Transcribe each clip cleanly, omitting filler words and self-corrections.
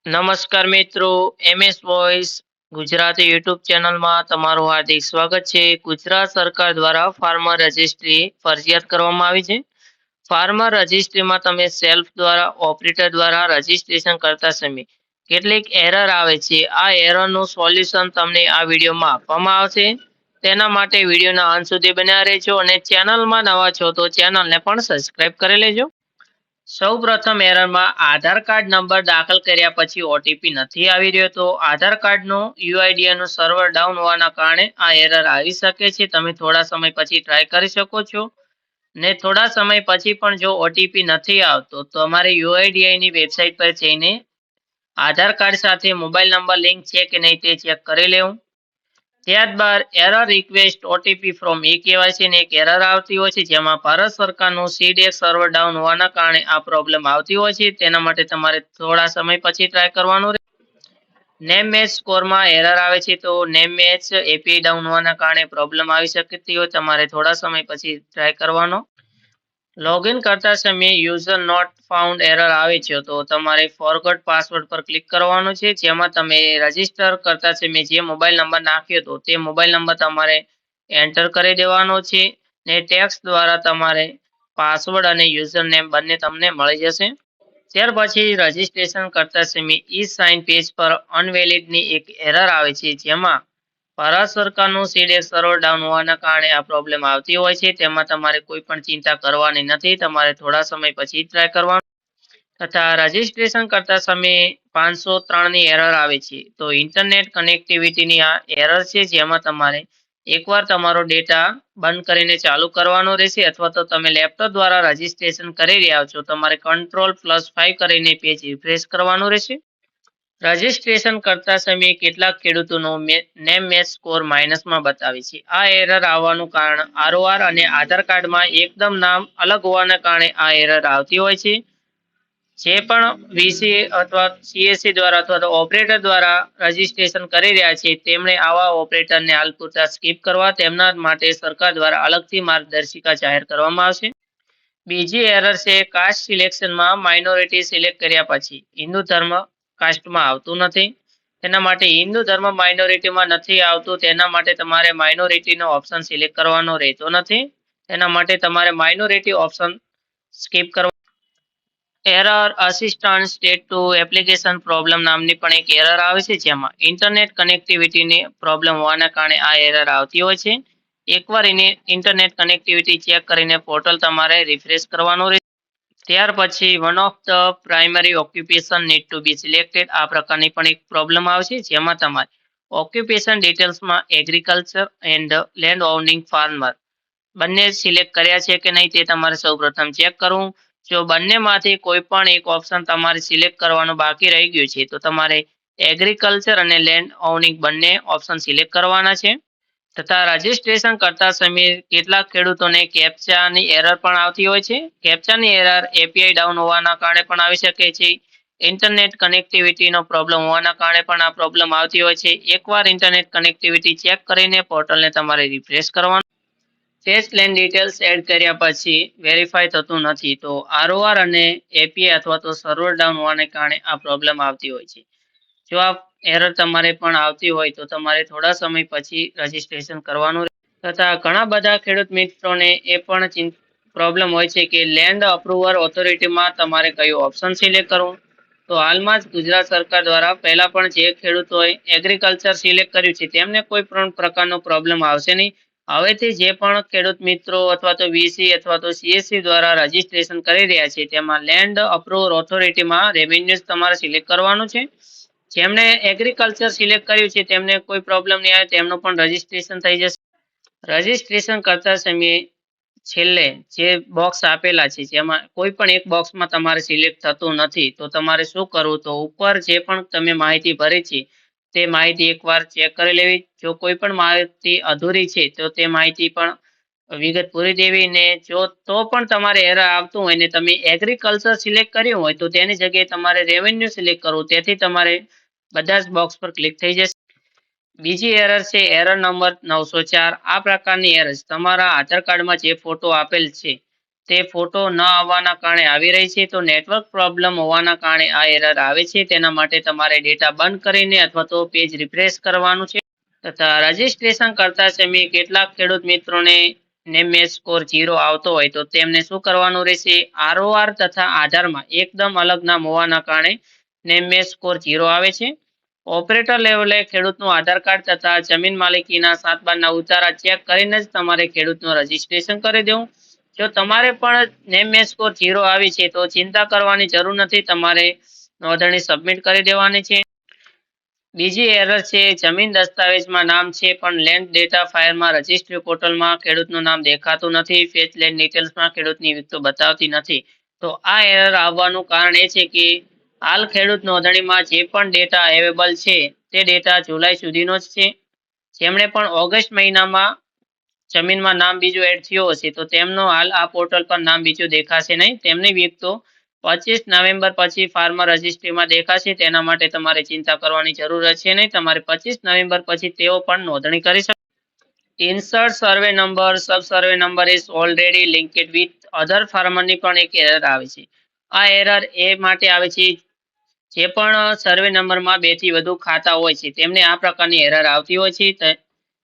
નમસ્કાર મિત્રો, MS voice Gujarati YouTube ચેનલમાં તમારું હાર્દિક સ્વાગત છે. ગુજરાત સરકાર દ્વારા ફાર્મર રજિસ્ટ્રી ફરજિયાત કરવામાં આવી છે. ફાર્મર રજિસ્ટ્રીમાં તમે સેલ્ફ દ્વારા ઓપરેટર દ્વારા રજિસ્ટ્રેશન કરતા સમયે કેટલીક એરર આવે છે. આ એરરનું સોલ્યુશન તમને આ વિડીયોમાં આપવામાં આવશે. તેના માટે વિડીયોના અંત સુધી બન્યા રહેજો અને ચેનલમાં નવા છો તો ચેનલને પણ સબસ્ક્રાઇબ કરી લેજો. સૌ પ્રથમ એરરમાં આધાર કાર્ડ નંબર દાખલ કર્યા પછી ઓટીપી નથી આવી રહ્યો તો આધાર કાર્ડનો યુઆઈડીએનું સર્વર ડાઉન હોવાના કારણે આ એરર આવી શકે છે. તમે થોડા સમય પછી ટ્રાય કરી શકો છો ને થોડા સમય પછી પણ જો ઓટીપી નથી આવતો તો તમારે યુઆઈડીએની વેબસાઇટ પર જઈને આધાર કાર્ડ સાથે મોબાઈલ નંબર લિંક છે કે નહીં તે ચેક કરી લેવું. ત્યારબાદ error request OTP from KYC ને એક એરર આવતી હોય છે જેમાં ભારત સરકારનું સીડીએક્સ સર્વર ડાઉન હોવાના કારણે આ પ્રોબ્લેમ આવતી હોય છે. તેના માટે તમારે થોડા સમય પછી ટ્રાય કરવાનું. નેમ મેચ સ્કોરમાં એરર આવે છે તો નેમ મેચ એપીઆઈ ડાઉન હોવાના કારણે પ્રોબ્લેમ આવી શકતી હોય. તમારે થોડા સમય પછી ટ્રાય કરવાનો. લોગિન કરતા સમયે યુઝર નોટ ફાઉન્ડ એરર આવે છે તો તમારે ફોરગોટ પાસવર્ડ પર ક્લિક કરવાનું છે જેમાં તમે રજીસ્ટર કરતા સમયે જે મોબાઈલ નંબર નાખ્યો હતો તે મોબાઈલ નંબર તમારે એન્ટર કરી દેવાનો છે ને ટેક્સ્ટ દ્વારા તમારે પાસવર્ડ અને યુઝર નેમ બંને તમને મળી જશે. ત્યાર પછી રજીસ્ટ્રેશન કરતા સમયે ઈ સાઇન પેજ પર અનવેલિડની એક એરર આવે છે જેમાં ભારત સરકારનું સીડીએક્સ સર્વર ડાઉન હોવાના કારણે આ પ્રોબ્લેમ આવતી હોય છે. તેમાં તમારે કોઈ પણ ચિંતા કરવાની નથી. તમારે થોડા સમય પછી ટ્રાય કરવાનું. તથા રજીસ્ટ્રેશન કરતા સમયે 503ની એરર આવે છે તો ઇન્ટરનેટ કનેક્ટિવિટીની આ એરર છે જેમાં તમારે એકવાર તમારો ડેટા બંધ કરીને ચાલુ કરવાનો રહેશે અથવા તો તમે લેપટોપ દ્વારા રજીસ્ટ્રેશન કરી રહ્યા છો તમારે Ctrl+5 કરીને પેજ રિફ્રેશ કરવાનું રહેશે. રજીસ્ટ્રેશન કરતા સમયે કેટલાક ખેડૂતોનો નેમ મેચ સ્કોર માઇનસમાં બતાવે છે. આ એરર આવવાનું કારણ આરઓઆર અને આધાર કાર્ડમાં એકદમ નામ અલગ હોવાના કારણે આ એરર આવતી હોય છે. જે પણ વીસી અથવા સીએસસી દ્વારા અથવા તો ઓપરેટર દ્વારા રજીસ્ટ્રેશન કરી રહ્યા છે તેમણે આવા ઓપરેટરને હાલ પૂરતા સ્કીપ કરવા તેમના માટે સરકાર દ્વારા અલગથી માર્ગદર્શિકા જાહેર કરવામાં આવશે. બીજી એરર છે કાસ્ટ સિલેક્શનમાં માઇનોરિટી સિલેક્ટ કર્યા પછી હિન્દુ ધર્મ કાસ્ટમાં આવતું નથી. તેના માટે હિન્દુ ધર્મ માઇનોરિટીમાં નથી આવતું તેના માટે તમારે માઇનોરિટીનો ઓપ્શન સિલેક્ટ કરવાનો રહેતો નથી. તેના માટે તમારે માઇનોરિટી ઓપ્શન સ્કીપ કરવા. Error assistant state to application problem નામની પણ એક એરર આવે છે જેમાં ઇન્ટરનેટ કનેક્ટિવિટીની પ્રોબ્લેમ હોવાના કારણે આ એરર આવતી હોય છે. એકવાર ઇન્ટરનેટ કનેક્ટિવિટી ચેક કરીને પોર્ટલ તમારે રિફ્રેશ કરવાનું રહેશે. ત્યાર પછી one of the primary occupation need to be selected આ પ્રકારની પણ એક પ્રોબ્લેમ આવશે જેમાં તમારે ઓક્યુપેશન ડિટેલ્સમાં agriculture and land owning farmer બંને સિલેક્ટ કર્યા છે કે નહીં તે તમારે સૌપ્રથમ ચેક કરવું. જો બંનેમાંથી કોઈ પણ એક ઓપ્શન તમારે સિલેક્ટ કરવાનું બાકી રહી ગયું છે તો તમારે એગ્રીકલ્ચર અને લેન્ડ ઓવનિંગ બંને ઓપ્શન સિલેક્ટ કરવાના છે. તથા રજીસ્ટ્રેશન કરતા સમયે કેટલાક ખેડૂતોને કેપ્ચાની એરર પણ આવતી હોય છે. કેપ્ચાની એરર એપીઆઈ ડાઉન હોવાના કારણે પણ આવી શકે છે. ઇન્ટરનેટ કનેક્ટિવિટીનો પ્રોબ્લેમ હોવાના કારણે પણ આ પ્રોબ્લેમ આવતી હોય છે. એકવાર ઇન્ટરનેટ કનેક્ટિવિટી ચેક કરીને પોર્ટલને તમારે રિફ્રેશ કરવાનું. ટેસ્ટ લેન્ડ ડિટેલ્સ એડ કર્યા પછી વેરીફાઈ થતું નથી તો આરઓઆર અને એપીઆઈ અથવા તો સર્વર ડાઉન હોવાને કારણે આ પ્રોબ્લેમ આવતી હોય છે. જો આ એરર તમારે પણ આવતી હોય તો તમારે થોડા સમય પછી રજીસ્ટ્રેશન કરવાનું. તથા ઘણા બધા ખેડૂત મિત્રોને એ પણ પ્રોબ્લેમ હોય છે કે લેન્ડ અપ્રુવર ઓથોરિટીમાં તમારે કયું ઓપ્શન સિલેક્ટ કરવું. તો હાલમાં જ ગુજરાત સરકાર દ્વારા પહેલા પણ જે ખેડૂતોએ એગ્રીકલ્ચર સિલેક્ટ કર્યું છે તેમને કોઈ પણ પ્રકારનો પ્રોબ્લેમ આવશે નહીં. હવેથી જે પણ ખેડૂત મિત્રો અથવા તો વીસી અથવા તો સીએસસી દ્વારા રજીસ્ટ્રેશન કરી રહ્યા છે તેમાં લેન્ડ અપ્રુવર ઓથોરિટીમાં રેવન્યુ તમારે સિલેક્ટ કરવાનું છે. જેમણે એગ્રીકલ્ચર સિલેક્ટ કર્યું છે તેમને કોઈ પ્રોબ્લેમ નહીં આવે તેમનું પણ રજીસ્ટ્રેશન થઈ જશે. રજીસ્ટ્રેશન કરતા સમયે છેલ્લે જે બોક્સ આપેલા છે જેમાં કોઈ પણ એક બોક્સમાં તમારે સિલેક્ટ થતું નથી તો તમારે શું કરવું તો ઉપર જે પણ તમે માહિતી ભરી છે તે માહિતી એકવાર ચેક કરી લેવી. જો કોઈ પણ માહિતી અધૂરી છે તો તે માહિતી પણ વિગત પૂરી દેવી ને જો તો પણ તમારે એરર આવતું હોય ને તમે એગ્રીકલ્ચર સિલેક્ટ કર્યું હોય તો તેની જગ્યાએ તમારે રેવન્યુ સિલેક્ટ કરવું. તેથી તમારે બધા જ બોક્સ પર ક્લિક થઈ જશે. બીજી એરર છે એરર નંબર 904. આ પ્રકારની એરર તમારા આધાર કાર્ડમાં જે ફોટો આપેલ છે તે ફોટો ન આવવાના કારણે આવી રહી છે. તો નેટવર્ક પ્રોબ્લેમ હોવાના કારણે આ એરર આવે છે. તેના માટે તમારે ડેટા બંધ કરીને અથવા તો પેજ રિફ્રેશ કરવાનું છે. તથા રજીસ્ટ્રેશન કરતા સમયે કેટલાક ખેડૂત મિત્રોને નેમ સ્કોર 0 આવતો હોય તો તેમને શું કરવાનું રહેશે? ROR તથા આધારમાં એકદમ અલગ નામ હોવાના કારણે નેમ સ્કોર 0 આવે છે. ઓપરેટર લેવલે ખેડૂતનું આધાર કાર્ડ તથા જમીન માલિકીના 7 બારના ઉતારા ચેક કરીને જ તમારે ખેડૂતનું રજીસ્ટ્રેશન કરી દેવું. જો તમારે પણ નેમ સ્કોર 0 આવી છે તો ચિંતા કરવાની જરૂર નથી. તમારે નોંધણી સબમિટ કરી દેવાની છે. બીજી એરર છે જમીન દસ્તાવેજમાં નામ છે પણ લેન્ડ ડેટા ફાઇલમાં રજિસ્ટ્રી પોર્ટલમાં ખેડૂતનું નામ દેખાતું નથી. ફેચ લેન્ડ ડિટેલ્સમાં ખેડૂતની વિગતો બતાવતી નથી. તો આ એરર આવવાનું કારણ એ છે કે હાલ ખેડૂત નોંધણીમાં જે પણ ડેટા અવેલેબલ છે તે ડેટા જુલાઈ સુધીનો જ છે. જેમણે પણ ઓગસ્ટ મહિનામાં જમીનમાં નામ બીજું એડ થયું હશે તો તેમનો હાલ આ પોર્ટલ પર નામ બીજું દેખાશે નહીં. તેમની વિગતો 25 નવેમ્બર પછી ફાર્મર રજિસ્ટ્રીમાં દેખાશે. તેના માટે તમારે ચિંતા કરવાની જરૂર છે નહીં. તમારે 25 નવેમ્બર પછી તેઓ પણ નોંધણી કરી શકે. Insert survey number sub survey number is already linked with other ફાર્મરની પણ એક એરર આવે છે. આ એરર એ માટે આવે છે જે પણ સર્વે નંબરમાં 2 થી વધુ ખાતા હોય છે તેમને આ પ્રકારની એરર આવતી હોય છે.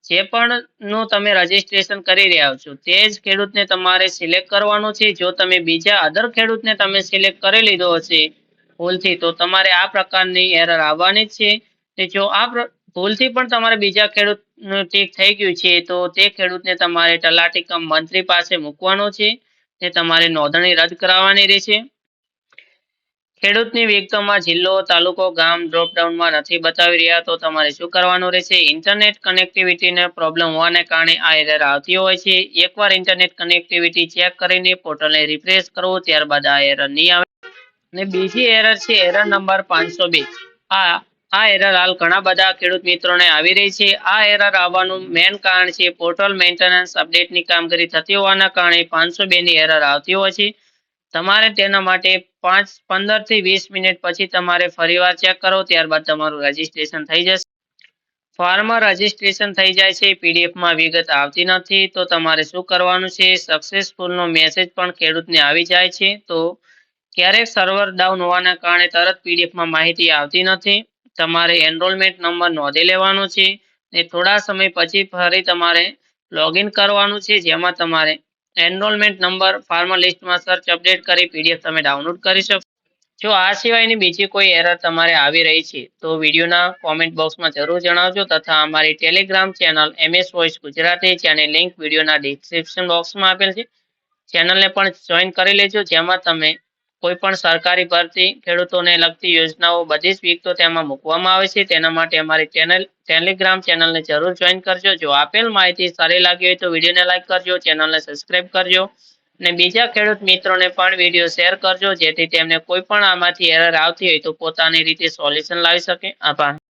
જે પણ નું તમે રજીસ્ટ્રેશન કરી રહ્યા છો તે જ ખેડૂતને તમારે સિલેક્ટ કરવાનું છે. જો તમે બીજા અધર ખેડૂતને તમે સિલેક્ટ કરી લીધો હશે ભૂલથી તો તમારે આ પ્રકારની એરર આવવાની જ છે. જો આ ભૂલથી પણ તમારે બીજા ખેડૂતનું ટીક થઈ ગયું છે તો તે ખેડૂતને તમારે તલાટી કમ મંત્રી પાસે મૂકવાનો છે. તે તમારે નોંધણી રદ કરાવવાની રહેશે. ખેડૂતની વિગતોમાં જિલ્લો, તાલુકો, ગામ ડ્રોપડાઉનમાં નથી બતાવી રહ્યા તો તમારે શું કરવાનું રહેશે? ઇન્ટરનેટ કનેક્ટિવિટીને પ્રોબ્લેમ હોવાને કારણે આ એરર આવતી હોય છે. એકવાર ઇન્ટરનેટ કનેક્ટિવિટી ચેક કરીને પોર્ટલને રિફ્રેશ કરવો ત્યારબાદ આ એરર નહીં આવે. અને બીજી એરર છે એરર નંબર 502. આ એરર હાલ ઘણા બધા ખેડૂત મિત્રોને આવી રહી છે. આ એરર આવવાનું મેઇન કારણ છે પોર્ટલ મેન્ટેનન્સ અપડેટની કામગીરી થતી હોવાના કારણે 502 ની એરર આવતી હોય છે. તમારે તેના માટે 15 થી 20 મિનિટ પછી તમારે ફરીવાર ચેક કરો ત્યારબાદ તમારું રજીસ્ટ્રેશન થઈ જશે. ફાર્મર રજીસ્ટ્રેશન થઈ જાય છે પીડીએફમાં વિગત આવતી નથી તો તમારે શું કરવાનું છે? સક્સેસફુલનો મેસેજ પણ ખેડૂતને આવી જાય છે તો ક્યારેક સર્વર ડાઉન હોવાના કારણે તરત પીડીએફમાં માહિતી આવતી નથી. તમારે એનરોલમેન્ટ નંબર નોંધી લેવાનો છે ને થોડા સમય પછી ફરી તમારે લોગિન કરવાનું છે જેમાં તમારે એનરોલમેન્ટ નંબર ફાર્મર લિસ્ટમાં સર્ચ અપડેટ કરી પીડીએફ તમે ડાઉનલોડ કરી શકો. જો આ સિવાયની બીજી કોઈ એરર તમારે આવી રહી છે તો વિડીયોના કોમેન્ટ બોક્સમાં જરૂર જણાવજો તથા અમારી Telegram channel MS voice Gujarati જેની લિંક વિડીયોના ડિસ્ક્રિપ્શન બોક્સમાં આપેલ છે. ચેનલને પણ જોઈન કરી લેજો જેમાં તમે કોઈ પણ સરકારી ભરતી ખેડૂતોને લગતી યોજનાઓ બધી જ વિગતો તેમાં મૂકવામાં આવે છે. તેના માટે અમારી ટેલિગ્રામ ચેનલને જરૂર જોઈન કરજો. જો આપેલ માહિતી સારી લાગી હોય તો વિડીયોને લાઈક કરજો, ચેનલને સબસ્ક્રાઇબ કરજો અને બીજા ખેડૂત મિત્રોને પણ વિડીયો શેર કરજો જેથી તેમને કોઈ પણ આમાંથી એરર આવતી હોય તો પોતાની રીતે સોલ્યુશન લાવી શકે. આભાર.